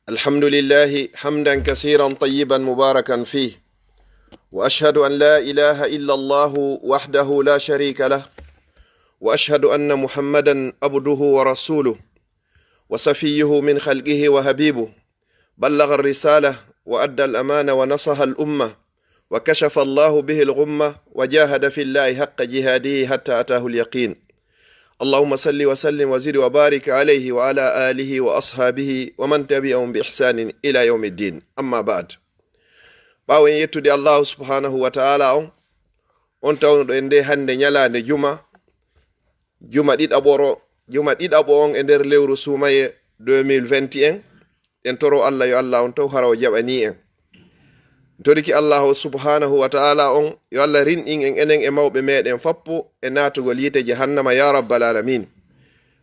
الحمد لله حمدا كثيرا طيبا مباركا فيه، وأشهد أن لا إله إلا الله وحده لا شريك له، وأشهد أن محمدا عبده ورسوله وصفيه من خلقه وحبيبه، بلغ الرسالة وأدى الأمانة ونصح الأمة، وكشف الله به الغمة، وجاهد في الله حق جهاده حتى أتاه اليقين. اللهم صل وسلم وزد وبارك عليه وعلى آله وأصحابه ومن تبعهم بإحسان إلى يوم الدين. أما بعد، ɓawen yettude allahu subhanahu wa ta'ala on tawno en nde hande nyalande juma ɗiɗaɓo on e nder lewru sumaye 2021. en toro allah yo allah on taw harawo jaɓani en. toriki allahu subhanahu wa ta'ala on yo allah rinɗin en enen e mawɓe meɗen fappo e natugol yite jahannama ya rabbal alamin.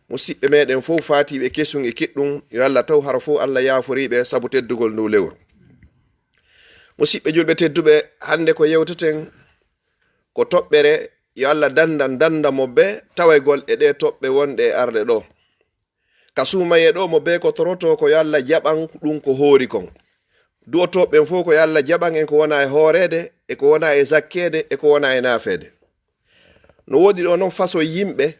musidɓe meɗen fof fatiɓe kesum e kiɗɗum yo allah taw hara fof allah yaforiɓe sabu teddugol ndu lewru. musidɓe julɓe tedduɓe, hande ko yewteten ko toɓɓere yo allah danda mobbe tawaygol e ɗe toɓɓe wonɗe e arde ɗo. ka sumaye ɗo mo be ko toroto ko yo allah jaɓan ɗum ko hoori kon. duwotoɓɓen fof ko yo allah jaɓan en ko wona e hoorede, e ko wona e zakkede, e ko wona e naafede. no woodi ɗo noon façon yimɓe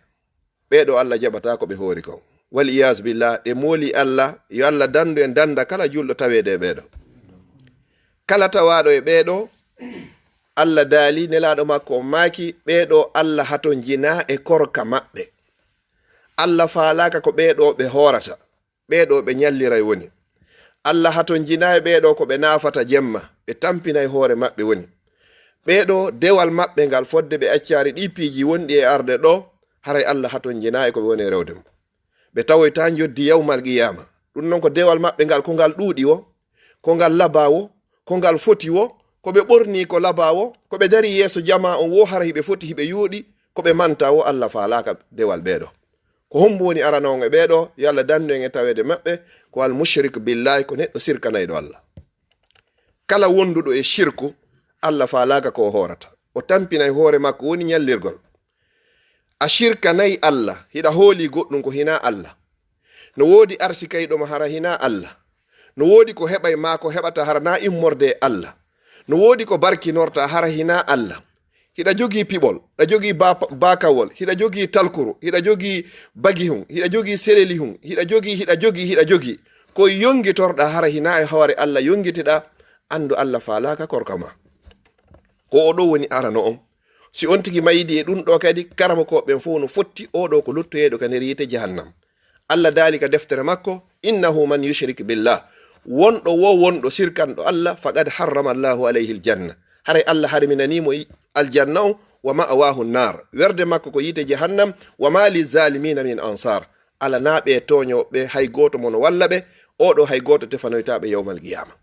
ɓeɗo allah jaɓata ko ɓe hoori kon. wal iyas billah, ɗe mooli allah yo allah dandu en danda kala julɗo tawede e ɓeɗo. kala tawaɗo e ɓeɗo allah daali nelaɗo makko maaki ɓeɗo allah hato jina e korka maɓɓe. allah faalaka ko ɓeɗo ɓe hoorata, ɓeɗo ɓe nyalliray woni. allah hato jina e ɓeɗo ko ɓe naafata jemma, ɓe tampina e hoore maɓɓe woni. ɓeɗo dewal maɓɓe ngal fodde ɓe accari ɗi piiji wonɗi e arde ɗo, haray allah hato jina e ko ɓe woni rewde mo. ɓe tawoyta joddi yawmal qiyama. ɗum noon ko dewal maɓɓe ngal ko ngal ɗuuɗi wo, ko ngal labawo, ko ngal foti wo, ko ɓe ɓorni ko labawo, ko ɓe dari yeeso jama on wo hara hiɓe foti hiɓe yuuɗi, ko ɓe manta wo allah faalaka dewal ɓeɗo. ko hombo woni arana on e ɓeɗo yo allah dandu en e tawede maɓɓe ko al mushrik billahi, ko neɗɗo sirkanayɗo allah. kala wonduɗo e shirku allah faalaka ko hoorata, o tampinay hoore makko woni nyallirgol. a shirkanayi allah hiɗa hooli goɗɗum ko hina allah. no woodi arsikayɗo ma hara hina allah. no woodi ko heɓay ma ko heɓata hara na immorde allah. no woodi ko barkinorta hara hina allah. hiɗa jogi piɓol, hiɗa jogi bakawol, hiɗa jogi talkuru, hiɗa jogi bagi hun, hiɗa jogi seleli hun, hiɗa jogi ko yongitorɗa hara hina e hoore allah yongitiɗa, andu allah faalaka korka ma. ko oɗo woni arano on. si on tigi mayidi e ɗum ɗo kadi karama ko ɓen fof no fotti oɗo ko luttoyeɗo ka nder yite jahannam. allah daali ka deftere makko, innahu man yushrik billah, wonɗo wo wonɗo sirkanɗo allah faqad harrama allahu alayhi aljanna, haray allah harminanimo aljanna on, wa ma'awahu nar, werde makko ko yite jahannam, wa ma lizalimina min ansar, ala naɓe toñoɓe hay goto mon walla ɓe, oɗo hay goto tefanoytaɓe yawmal qiyama.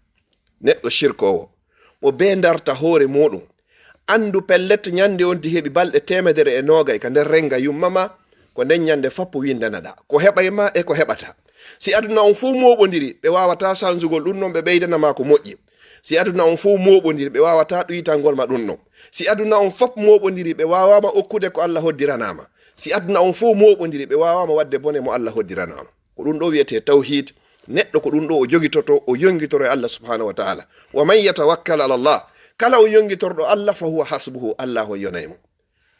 neɗɗo shirkowo mo be darta hoore muɗum, andu pellet nyande wonti heɓi balɗe 120 ka nder renga yummama, ko nden nyande fappo windanaɗa ko heɓayma e ko heɓata. si aduna on fof moɓodiri ɓe wawata sansugol ɗum noon ɓe ɓeydanama ko moƴƴi. si aduna on fof moɓodiri ɓe wawata ɗuytangol ma ɗum noon. si aduna on fof moɓodiri ɓe wawama okkude ko allah hoddiranama. si aduna on fof moɓodiri ɓe wawama wadde bone mo allah hoddiranama. ko ɗum ɗo wiyete tawhid. neɗɗo ko ɗum ɗo o jogitoto, o yongitoro e allah subhanahu wa ta'ala. wa man yatawakkal ala allah, kala o yongitorɗo allah fa huwa hasbuhu, allah o yonaymo.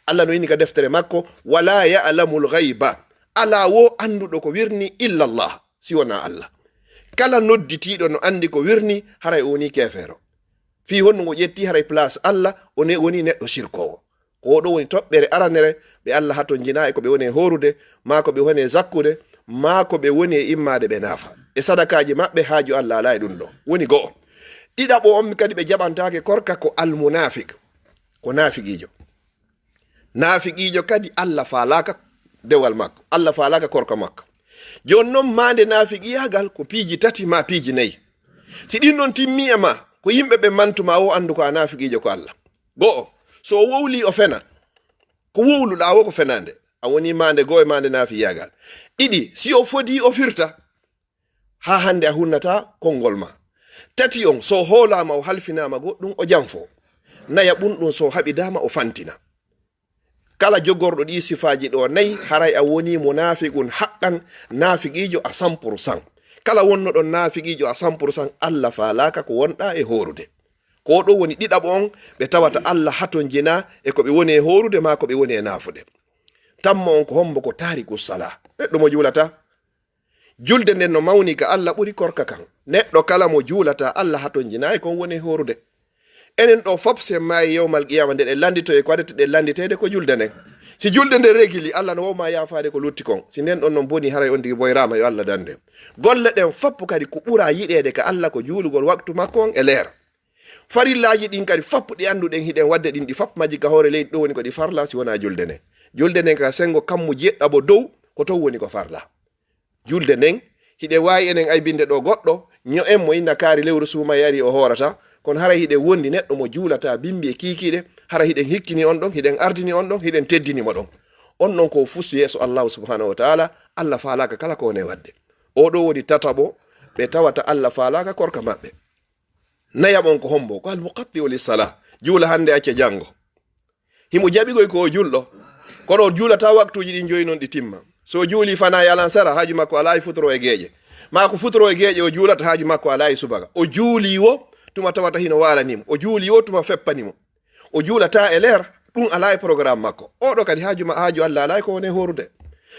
allah no yini ka deftere makko, wala ya'lamu lghayba, ala wo anduɗo ko wirni illa allah, si wona allah. kala nodditiɗo no andi ko wirni haray o woni kefero. fi honno ngo ƴetti haray place allah o ne woni neɗɗo shirkowo. ko oɗo woni toɓɓere aranere ɓe allah hato jina e ko ɓe woni e horude, ma ko ɓe woni e zakkude, ma ko ɓe woni e immade ɓe naafa e sadakaji maɓɓe haaju allah ala e ɗum ɗo woni go'o. ɗiɗaɓo on kadi ɓe jaɓantake korka ko almunafik, ko naafiqijo kadi allah faalaka dewal makko, allah faalaka korka makko. joni noon mande naafiqiyagal ko piiji 3 ma piiji 4. si ɗin noon timmi e ma ko yimɓe ɓe mantuma wo andu ko a naafiqijo ko allah. go'o, so o wowli o fena, ko wowluɗa wo ko fenande, a woni mande go'o e mande naafiqiyagal. ɗiɗi, si o fodi o firta, ha hande a hunnata konngol ma. tati on, so hoolama o halfinama goɗɗum o janfo. naya ɓunɗum, so haɓidama o fantina. kala jogorɗo ɗi sifaji ɗo 4 haray a woni munafiqun haqqan, nafiqijo a 100%. kala wonnoɗon naafiqiijo a 100% Allah faalaka ko wonɗa e horude. Ko ɗo woni ɗiɗaɓo on ɓe tawata Allah haton jina e ko ɓe woni e horude ma ko ɓe woni e naafude. Tamma on ko hombo ko tariku sala. Neɗɗo mo juulata julde nden no mawni ka Allah ɓuri korka kan. Neɗɗo kala mo juulata Allah haton jina e kon woni e horude. Enen ɗo fop se maayi yawmal qiyama nde ɗe landito e ko waɗete ɗe landitede ko julde nden. Si julde nde regili Allah no wowma yafaade ko lutti kon. Si nden ɗon non boni haray on digi boyrama yo Allah dande. Golle ɗen fop kadi ko ɓura yiɗede ka Allah ko juulugol waktu makko on e leer. Farillaji ɗin kadi fop ɗi anduɗen hiɗen wadde ɗin ɗi fop maji ka hoore leydi ɗo woni ko ɗi farla si wona julde nden. Julde nden ka sengo kammu jeɗɗabo dow ko to woni ko farla. Julde nden hiɗe wawi enen aybinde ɗo goɗɗo nyo en mo inna kaari lewru suuma yari o horata kono hara hiɗe wondi neɗɗo mo juulata bimbi e kiikiɗe hara hiɗen hikkini on ɗon hiɗen ardini on ɗon hiɗen teddinimo ɗon on ɗon ko fusu yeeso allahu subhanahu wa taala Allah faalaka kala ko woni wadde. Oɗo woni tataɓo ɓe tawata Allah faalaka korka maɓɓe. Nayaɓon ko hombo ko almuqatti'u lis-salah juula hande acce jango himo jaɓigoy ko julɗo kono juulata waktuji ɗin joyi noon ɗi timma. So juuli fana e alansara haaju makko ala e futoro e geeƴe ma ko futoro e geeƴe o juulata haaju makko ala e subaka. O juuli wo tuma tawata hino walanimo, o juuli wo tuma feppanimo, o juulata e leer ɗum ala e programme makko. Oɗo kadi haaju Allah ala ko woni horude.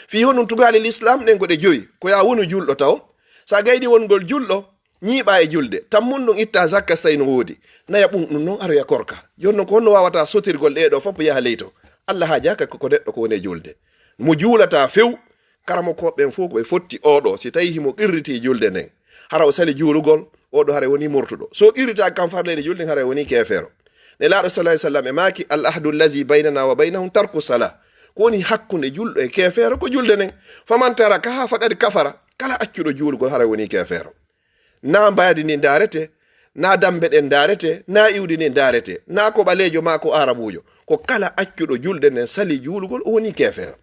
Fi honum tugali l'islam ɗen ko ɗe joyi ko ya wonu julɗo taw sa gaydi wongol julɗo ñiiɓa e julde tammun ɗum itta zakka so tawi no woodi naya ɓum ɗum noon aroya korka. Joni noon ko honno wawata sotirgol ɗeɗo fof yaha leyto Allah haajaka ko neɗɗo ko woni e julde mo juulata few karamo koɓɓen fof ko ɓe fotti oɗo si tawi himo qirriti julde nden hara o sali juulugol oɗo hara woni murtuɗo. So qirrita kam farlede julde hara woni kefeero. Nelaɗo sallallahu alaihi wasallam e maaki al ahdu allazi baynana wa baynahum tarku salah ko woni hakkunde julɗo e kefeero ko julde nden faman taraka ha faqad kafara kala accuɗo juulugol hara woni kefeero. Na mbayadi ni darete na dambe ɗen darete na iwdi ni darete na ko ɓalejo ma ko arabujo ko kala accuɗo julde nden sali juulugol o woni kefeero.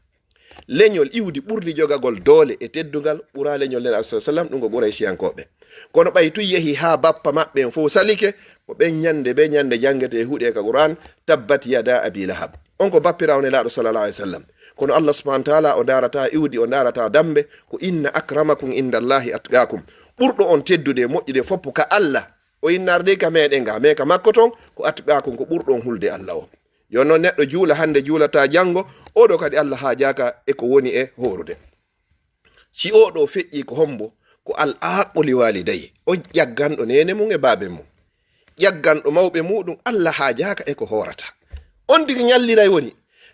Leñol iwdi ɓurdi jogagol doole e teddugal ɓura leñol nen sallallahu alaihi wasallam ɗum ko ɓuray siyankoɓe kono ɓay tu yehi ha bappa maɓɓe fo salike ko ɓen ñande jangete e huuɗe ka Qur'an tabbat yada abi lahab on ko bappirawo nelaɗo sallallahu alaihi wasallam kono Allah subhanahu wa ta'ala o darata iwdi o darata dambe ko inna akramakum indallahi atqakum ɓurɗo on teddude moƴƴude foppo ka Allah o innarde ka meɗen ga me ka makko ton ko atqakum ko ɓurɗo on hulde Allah o. Yo non neɗɗo juula hande juulata jango oɗo kadi Allah haajaka e ko woni e horude. Si oɗo feƴƴi ko hombo ko al aquli walidayi o ƴagganɗo nene mum e baabe mum ƴagganɗo mawɓe muɗum Allah haajaka e ko horata on digi ñalliray woni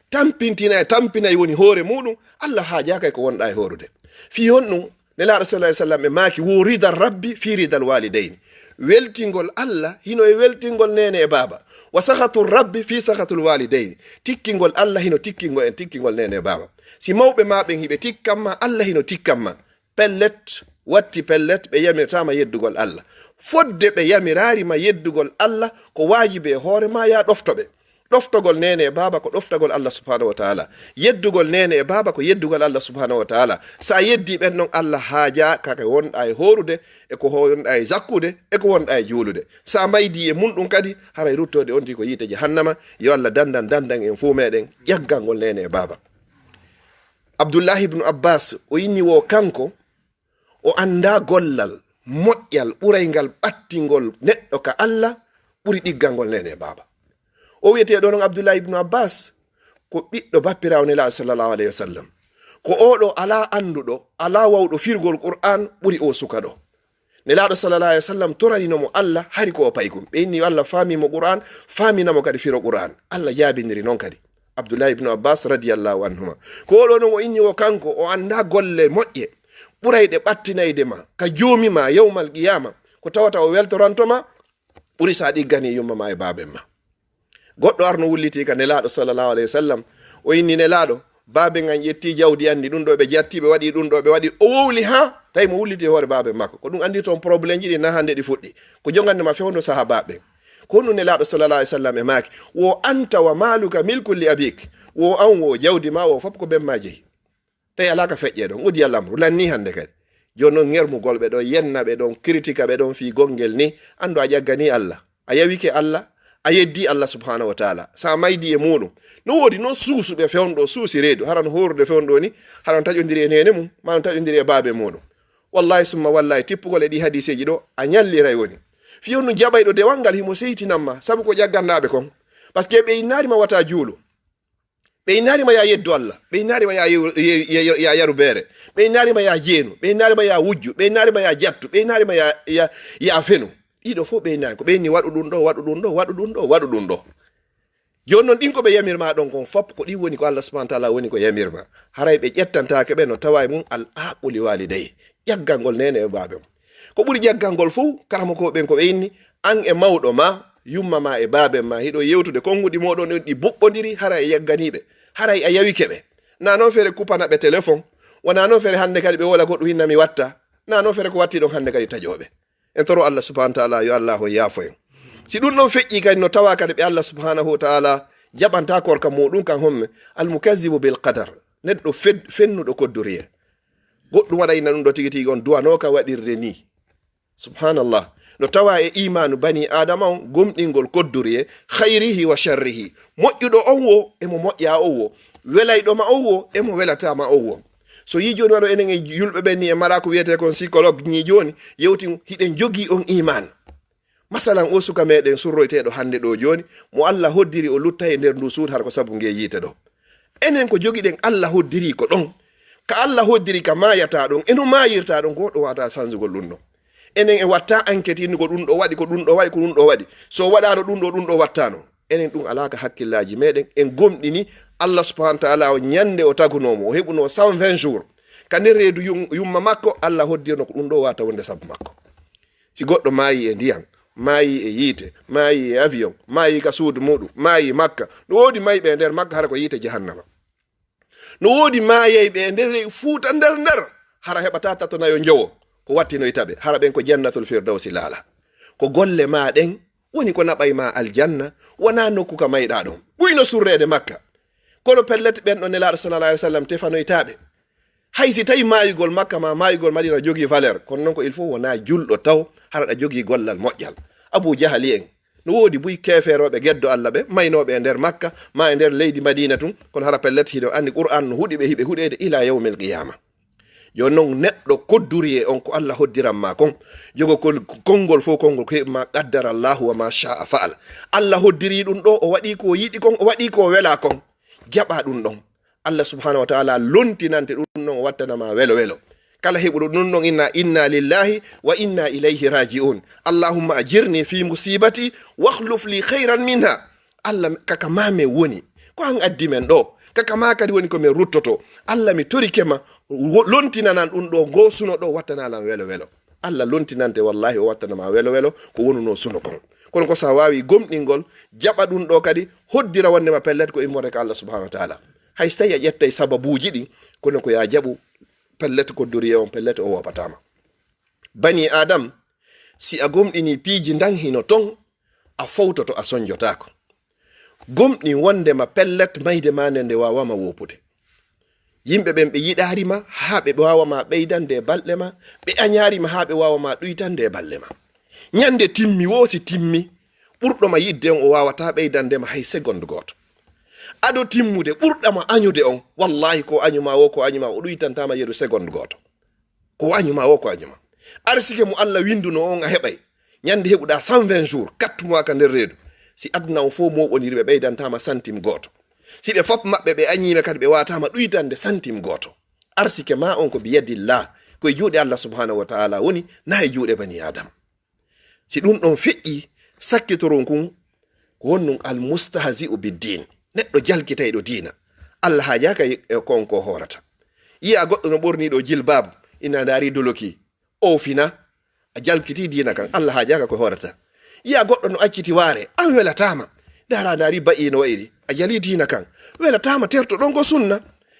tampinay woni hoore muɗum Allah haajaka e ko wonɗa e horude. Fi on ɗum nelaɗo sallallahu alaihi wasallam e maaki wo ridal rabbi fi ridal walidayni weltingol Allah hino e weltingol nene e baaba wa sahatul rabbi fi sahatul walidayni tikkingol Allah hino tikkingol nene e baaba. Si mawɓe ma ɓen hiɓe tikkanma Allah hino tikkanma pellet watti pellet ɓe yamirtama yeddugol Allah fodde ɓe yamirarima yeddugol Allah ko wajibe e hoore ma ya ɗoftoɓe ɗoftogol nene e baba ko ɗoftogol Allah subhanahu wa ta'ala yeddugol nene e baba ko yeddugol Allah subhanahu wa ta'ala. Sa yeddi ɓen ɗon Allah haaja kaka wonɗa e horude e ko wonɗa e zakkude e ko wonɗa e juulude. Sa maydi e mun ɗum kadi haray ruttode onti ko yiite jahannama yo Allah dandan en fu meɗen ƴaggangol nene e baba. Abdullah ibn Abbas o inni wo kanko o anda gollal moƴƴal ɓuraygal ɓattingol neɗɗo ka Allah ɓuri ɗiggangol nene e baba. O wiyete ɗo non Abdullah ibn Abbas ko ɓiɗɗo bappirawo nelaɗo sallallahu alaihi wasallam ko oɗo ala anduɗo ala wawɗo firgol Qur'an ɓuri o suka ɗo. Nelaɗo sallallahu alaihi wasallam toraninomo Allah hari ko o paykum ɓe inni Allah famimo Qur'an faminamo kadi firo Qur'an Allah jabindiri noon kadi Abdullah ibn Abbas radiyallahu anhuma ko oɗo non o inni wo kanko o anda golle moƴƴe ɓurayɗe ɓattinayde ma ka joomi ma yawmal qiyama ko tawata o weltorantoma ɓuri sa ɗiggani yumma ma e baben ma. Goɗɗo arno wulliti ka nelaɗo sallallahu alaihi wasallam o inni nelaɗo baabe ngan yetti jawdi andi ɗum ɗo ɓe jatti ɓe waɗi ɗum ɗo ɓe waɗi o wowli ha tawi mo wulliti hoore baabe makko ko ɗum andi toon probléme ji ɗi na hande ɗi fuɗɗi ko jongande ma fewndo saha baɓe ko ɗum nelaɗo sallallahu alaihi wasallam e maaki wo anta wa maluka milkul li abik wo an wo jawdi ma wo fof ko ɓen ma jeeyi tawi ala ka feƴƴe ɗon udi Allah amru lanni hande kadi joni noon ŋermugol ɓe ɗon yenna ɓe ɗon critique ɓe ɗon fi gongel ni andu a ƴaggani Allah a yawike Allah a yeddi Allah subhanahu wa ta'ala sa maydi e muɗum no wodi noon suusuɓe fewnɗo suusi reedu haran horude fewnɗo ni haran taƴodiri e nene mum ma taƴodiri e baabe muɗum wallahi summa wallahi tippugol e ɗi hadiseji ɗo a ñalliray woni fiyon no jaɓayɗo dewal ngal himo seytinanma sabu ko ƴaggannaɓe kon par ce que ɓe innarima wata juulo ɓe innarima ya yeddu Allah ɓe innarima ya yaru beere ɓe innarima ya jeenu ɓe innarima ya wujju ɓe innarima ya jattu ɓe innarima ya fenu ɗiɗo fof ɓe innari ko ɓe inni waɗu ɗum ɗo waɗu ɗum ɗo waɗu ɗum ɗo waɗu ɗum ɗo joni noon ɗin ko ɓe yamirma ɗon kon fop ko ɗin woni ko Allah subahana taala woni ko yamirma haray ɓe ƴettantake ɓe no tawa mum al aquli walidayi ƴaggal ngol nene e baɓe mum ko ɓuri ƴaggal ngol fof karama ko ɓen ko ɓe inni an e mawɗo ma yumma ma e baben ma hiɗo yewtude konguɗi moɗon ɗi boɓɓodiri hara e yagganiɓe haray a yawike ɓe na noon feere kupana ɓe téléphone wona noon feere hande kadi ɓe wola goɗɗo hinna mi watta na noon feere ko watti ɗon hande kadi taƴoɓe en toro Allah subahana taala yo Allah on yaafo en si ɗum ɗon feƴƴi kadi no tawa kadi ɓe Allah subhanahu wa taala jaɓanta korka muɗum kan homme almukasibu bil qadar neɗɗo fennuɗo koddoriye goɗɗum waɗa inna ɗum ɗo tigi tigi on duwanoka waɗirde ni subhanallah no tawa e imanu bani adama on gomɗingol koddoriye hayrihi wa sharrihi moƴƴuɗo on wo emo moƴƴa o wo welayɗoma o wo emo welatama o wo so yi joni waɗo enen e yulɓe ɓen ni e mara ko wiyete kon psychologue ñi joni yewti hiɗen jogui on iman masalan o suka meɗen surroyteɗo hande ɗo joni mo Allah hoddiri o lutta e nder ndu suudu har ko sabu nge yite ɗo enen ko jogiɗen Allah hoddiri ko ɗon ka Allah hoddiri ka mayata ɗon eno mayirta ɗon ko ɗo wata sansugol ɗum ɗon enen e watta enquête inni ko ɗum ɗo waɗi ko ɗum ɗo waɗi ko ɗum ɗo waɗi so waɗano ɗum ɗo wattano enen ɗum alaka hakkillaji meɗen en gomɗini Allah subhanahu wa taala o ñande o tagunomo o heɓuno 120 jours ka nder reedu yumma makko Allah hoddirno ko ɗum ɗo wata wonde sabu makko si goɗɗo maayi e ndiyam maayi e yiite maayi e avion maayi ka suudu muɗum maayi makka no woodi mayɓe e nder makka hara ko yiite jahannama no woodi maayeyɓe e nder fuuta nder hara heɓata tatonayo njowo ko wattino itaɓe hara ɓen ko jannatul firdawsi laala ko golle ma ɗen woni ko naɓay ma aljanna wona nokku ka mayɗa ɗon ɓuyno surrede makka kono pellete ɓen ɗo nelaɗo sallallah alih w sallam tefanoytaɓe hay si tawi mayugol makka ma mayugol madina jogui valeur kono noon ko il faut wona julɗo taw hara ɗa jogui gollal moƴƴal abou jahali en no woodi buy keferoɓe geddo Allah ɓe maynoɓe e nder makka ma e nder leydi madina tun kono hara pellete hiɗo andi qur'an no huuɗiɓe hiɓe huuɗede ila yawmil qiyama joni noon neɗɗo kodduri e on ko Allah hoddiranma kon jogo konngol fof konngol ko heɓma qaddara llahu wa ma sha'a fa'al Allah hoddiri ɗum ɗo o waɗi ko yiɗi kon o waɗi ko wela kon jaɓa ɗum ɗon Allah subhanahu wa taala lontinante ɗum ɗon o wattanama welo kala heɓuɗo ɗum ɗon inna lillahi wa inna ilayhi raji'un allahumma ajirni fi musibati wakhluf li khayran minha Allah kaka mame woni ko an addi men ɗo kaka ma kadi woni ko min ruttoto Allah mi torikema lontinanan ɗum ɗo go suno ɗo wattanalam welo Allah lontinante wallahi o wattanama welo ko wonuno suno kon kono ko sa wawi gomɗingol jaɓa ɗum ɗo kadi hoddira wondema pellete ko immorde ka Allah subhanahu wa taala hay so tawi a ƴettay sababuji ɗi kono ko ya jaɓu pellete ko doriye on pellete o wopatama bani adam si a gomɗini piiji dan hino ton a fawtoto a soñjotako gomɗi wondema pellet mayde ma nde wawama wopude yimɓe ɓen ɓe yiɗarima ha ɓe wawama ɓeydande e balɗe ma ɓe añarima ha ɓe wawama ɗuytande e balɗe ma ñande timmi wosi timmi ɓurɗoma yidde on o wawata ɓeydandema hay seconde goto aɗo timmude ɓurɗama añude on wallahi ko añuma o ɗuytantama yeru seconde goto ko añuma o ko añuma arsike mo Allah winduno on a heɓay ñande heɓuɗa 120 jours 4 mois ka nder reedu si aduna o fof moɓoniri ɓe ɓeydantama centime goto si ɓe fop maɓɓe ɓe añime kadi ɓe watama ɗuytande centime goto arsike ma on ko biyadillah koye juuɗe Allah subhanahu wa taala woni na e juuɗe bani adam si ɗum ɗon feƴƴi sakkitoron kun ko wonnum almustahzi'u biddin neɗɗo jalkitayɗo diina Allah hajaka konko horata yi'a goɗɗo no ɓorniɗo jilbabu ina dari doloki o fina a jalkiti diina kan Allah hajaka ko horata yi'a goɗɗo no acciti waare an welatama dara dari ba'i no wayri a jali diina kan welatama terto ɗon ko sunna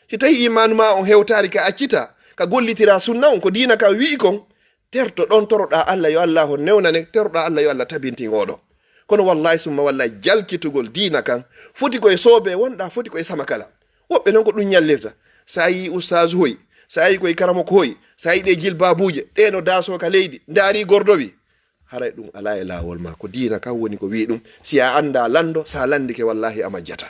si tawi imanu ma on hewtari ka accita ka gollitira sunna on ko diina kan wi'i kon terto ɗon toroɗa Allah yo Allah on newnane teroɗa Allah yo Allah tabinti ngoɗo kono wallahi summa wallahi jalkitugol diina kan foti koye soobe wonɗa foti koye sama kala woɓɓe noon ko ɗum ñallirta sa yi oustage hoy sa yi koye karamo ko hoy sa yi ɗe jilbabuje ɗeno daso ka leydi ndaari gordowi haray ɗum ala e lawol ma ko diina kan woni ko wi ɗum si a anda lando sa landike wallahi a majjata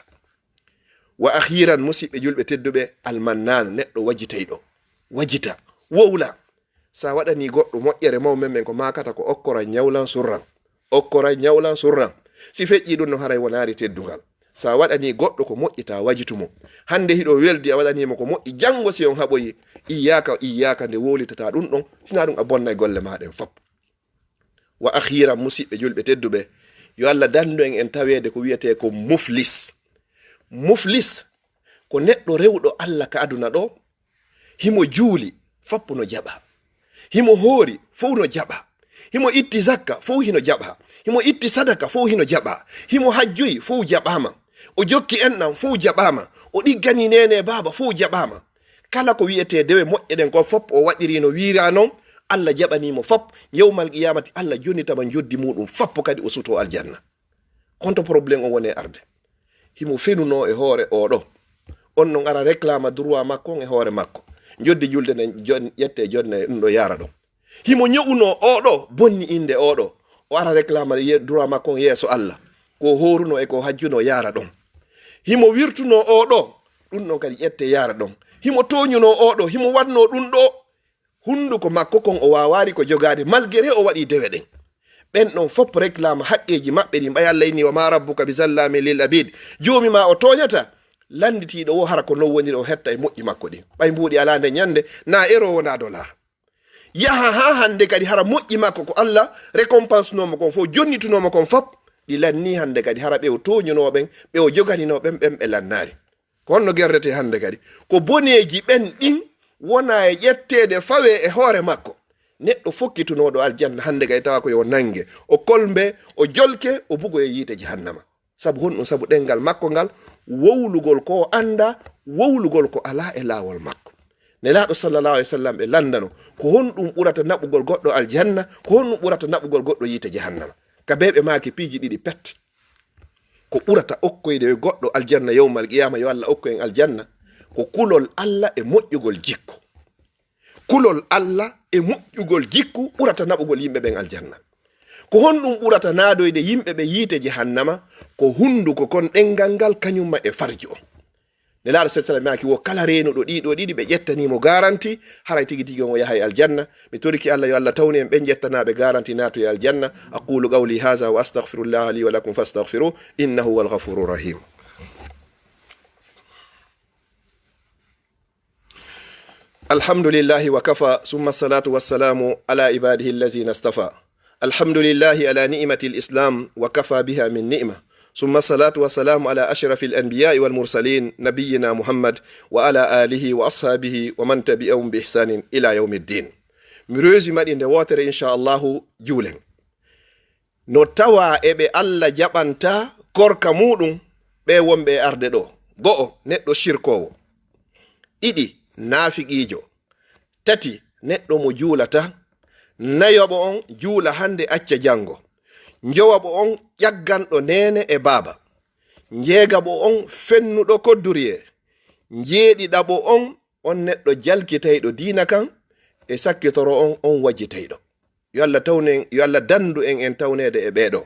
wa akhiran musidɓe julɓe tedduɓe almannan neɗɗo wajitayɗo wajita wowla sa waɗani goɗɗo moƴƴere mawmen men ko makata ko okkora nyawlan surran si feƴƴi ɗum no haray wonari teddugal. sa waɗani goɗɗo ko moƴƴita wajitumo. hande hiɗo weldi a waɗanimo ko moƴƴi, jango si on haɓoyi iyaka nde wolitata ɗum ɗon, sina ɗum a bonnay golle maɗen fop. wa akhira musidɓe julɓe tedduɓe, yo Allah dando en tawede ko wiyete ko muflis ko neɗɗo rewɗo Allah ka aduna ɗo, himo juuli foppu no jaɓa, himo hoori fof no jaɓa, himo itti zakka fof hino jaɓa, himo itti sadaka fof hino jaɓa, himo hajjoyi fof jaɓama, o jokki enɗam fof jaɓama, o ɗiggani nene baba fof jaɓama. kala ko wiyete dewe moƴƴeɗen ko fop o waɗiri no wiira non, Allah jaɓanimo fop. yawmal qiyamati Allah jonitama joddi muɗum foppo kadi o suto aljanna. konto probléme o woni arde, himo fenuno e hoore oɗo, on non ara réclama droit makko e hoore makko, joddi julde ne ƴette jonne ɗum ɗo yara ɗon. himo ñewuno oɗo bonni inde oɗo, o ara réclama droit makko yeeso Allah, ko horuno e ko hajjuno yara ɗon. himo wirtuno oɗo, ɗum ɗon kadi ƴette yara ɗon. himo toñuno oɗo, himo wanno ɗum ɗo, hunduko makko kon o wawari ko jogade malgré o waɗi dewe ɗen. ɓen ɗon fop réclame haqqeji maɓɓe ɗi. ɓaya Allah ni wa ma rabbuka bi zallami lil abid, jomi ma o toñata, landitiɗo wo hara ko non woniri o hetta e moƴƴi makko ɗi. ɓay mbuɗi ala nde ñande na ero wona dollar. yaha ha hande kadi hara moƴƴi makko ko Allah récompense nomo kon fof, jonnitunomo kon fop, ɗi lanni hande kadi hara ɓe o toñunoɓen, ɓe o joganinoɓen, ɓen ɓe lannari. ko honno gerdete hande kadi ko boneji ɓen ɗin wona e ƴettede fawe e hoore makko. neɗɗo fokkitunoɗo aljanna hande kadi tawa ko yo nange, o kolmbe, o jolke, o bugo e yiite jahannama. sabu honɗum, sabu ɗengal makko ngal, wowlugol ko o anda, wowlugol ko ala e laawol makko. nelaɗo sallallahu alaihi wasallam ɓe landano ko honɗum ɓurata naɓugol goɗɗo aljanna, ko honɗum ɓurata naɓugol goɗɗo yiite jahannama. ka ɓe maaki piiji ɗiɗi pet. ko ɓurata okkoyde goɗɗo aljanna yawmal qiyama, yo Allah okko en aljanna, ko kulol Allah e moƴƴugol jikku. kulol Allah e moƴƴugol jikku ɓurata naɓugol yimɓe ɓen aljanna. ko honɗum ɓurata naadoyde yimɓe ɓe yiite jahannama, ko hunduko kon ɗengal ngal kañumma e farji o. nelaɗo sallallahu alaihi wasallam wo kala renuɗo ɗiɗo ɗiɗi ɓe ƴettanimo garanti haray tigi tigi on o yaha e aljanna. mi toriki Allah yo Allah tawni en ɓe ƴettanaɓe garanti nato e aljanna. aqulu qawli hadha wa astaghfirullah li wa lakum fastaghfiruh innahu huwal ghafurur rahim. alhamdulillahi wa kafa summa salatu wassalamu ala ibadihi allazina istafa. alhamdulillahi ala ni'mati al-islam wa kafa biha min ni'ma. summa salatu wassalamu ala ashrafi al-anbiya'i wal mursalin nabiyyina Muhammad wa ala alihi wa ashabihi wa man tabi'ahum bi ihsanin ila yawmiddin. mi resi maɗi nde wotere inchallahu juulen no tawa eɓe Allah jaɓanta korka muɗum ɓe wonɓe e arde ɗo. go'o, neɗɗo shirkowo. ɗiɗi, naafiqiijo. tati, neɗɗo mo juulata. nayoɓo on juula hande acca jango. njowaɓo on ƴagganɗo nene e baaba. njeegaɓo on fennuɗo kodduriye. njeeɗiɗaɓo on neɗɗo jalkitayɗo diina kan e sakkitoro on wajjitayɗo. yo Allah tawnen, yo Allah dandu en tawnede e ɓeeɗo.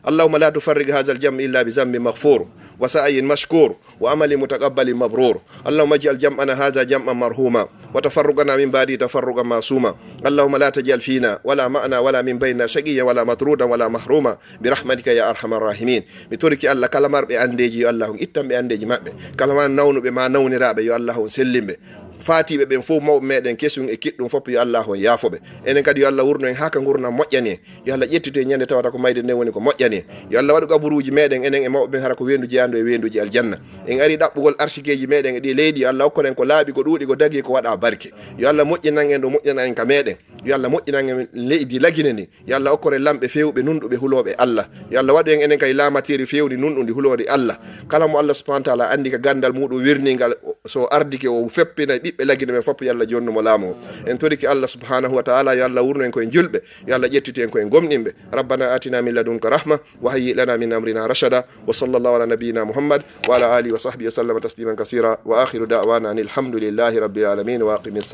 اللهم لا تفرق هذا الجمع إلا بذنب مغفور وسعي مشكور وعمل متقبل مبرور. اللهم اجعل جمعنا هذا جمعا مرحوما وتفرقنا من بعده تفرقا معصوما. اللهم لا تجعل فينا ولا معنا ولا من بيننا شقيا ولا مطرودا ولا محروما برحمتك يا أرحم الراحمين. متورك الله كلامار بأنديجي الله إتم بأنديجي مأبه كلمان نون بما نون رابه يا الله سلم به fatiɓe ɓen fof mawɓe meɗen kesum e kiɗɗum fop yo Allah on yaafoɓe. enen kadi yo Allah wurno en haka gurna moƴƴani. yo Allah ƴettito e ñande tawata ko mayde nde woni ko moƴƴani. yo Allah waɗu kaburuji meɗen enen e mawɓe ɓen hara ko wendu jeyando e wenduji aljanna. en ari ɗaɓɓugol arsikeji meɗen e ɗi leydi. yo Allah hokkonen ko laaɓi ko ɗuuɗi ko dagi ko waɗa barke. yo Allah moƴƴinan en ɗo moƴƴina en ka meɗen. yo Allah moƴƴinan en leydi lagine ni. yo Allah hokkore lamɓe fewɓe nunɗuɓe huloɓe Allah. yo Allah waɗu en enen kadi laamatiri fewdi nunɗudi hulode Allah. kala mo Allah subhanahu wa ta'ala andi ka gandal muɗum wirningal so ardike o feppina ɓiɓɓe lagine men fop yo Allah jonnumo laamu en toriki Allah subhanahu wa ta'ala. yo Allah wurno en koye julɓe. yo Allah ƴettiti en koye gomɗinɓe. rabbana atina min ladunka rahma wa hayyi lana min amrina rashada wa sallallahu ala nabiyyina Muhammad wa ala alihi wa sahbihi wa sallama tasliman kasira wa akhiru da'wana anil hamdulillahi rabbil alamin wa aqimis